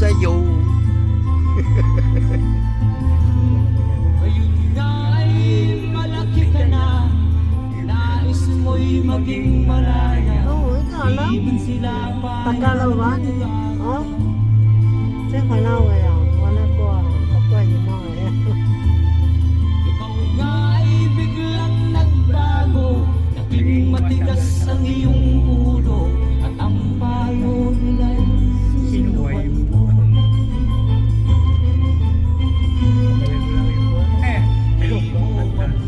Sa'yo. Ayun nga ay malaki ka na, nais mo'y maging malaya. Oh, ikaw Di lang. man sila Pagkalawan. Oh. 这回来我呀，我那个不怪你弄的。 Ikaw nga ay biglang nagbago, naging matigas ang iyong ulo, at ang payo nila'y sinuway mo. Di mo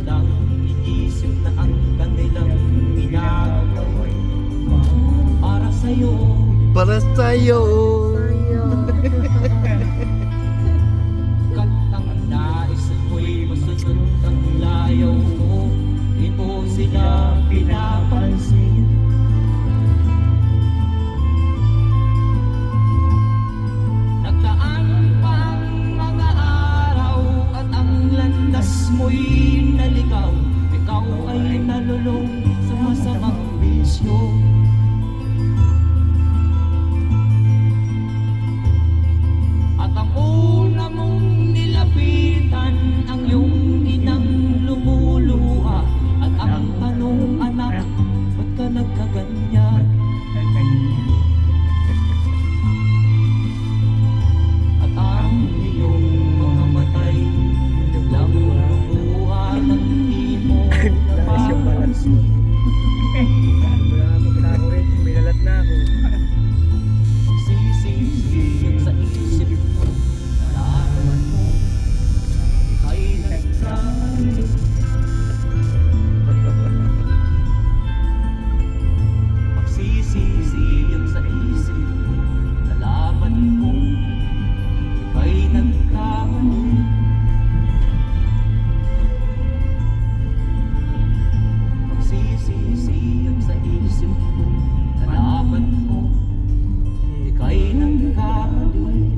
lang iisip na ang kanilang ginagawa para sa'yo. Para sa'yo. Kantang nais ako'y masunod ang layaw mo, di mo sila pinapansin. Nagdaan pa ang mga araw at ang landas mo'y naligaw. Ikaw ay nalulong sa masamang bisyo. At ang una mong nilapitan ang iyong inang lumuluha. At ang tanong, anak, ba't ka nagkaganyan? At ang iyong mga matay biglang lumuha ng di mo napansin. Sisingin sa isip mo, nalaman mo, ika'y nagkamali. Magsisisiyan sa isip mo, nalaman mo, ika'y nagkamali. Magsisisiyan sa isip mo, nalaman mo, ika'y nagkamali.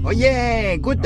Oh yeah, good.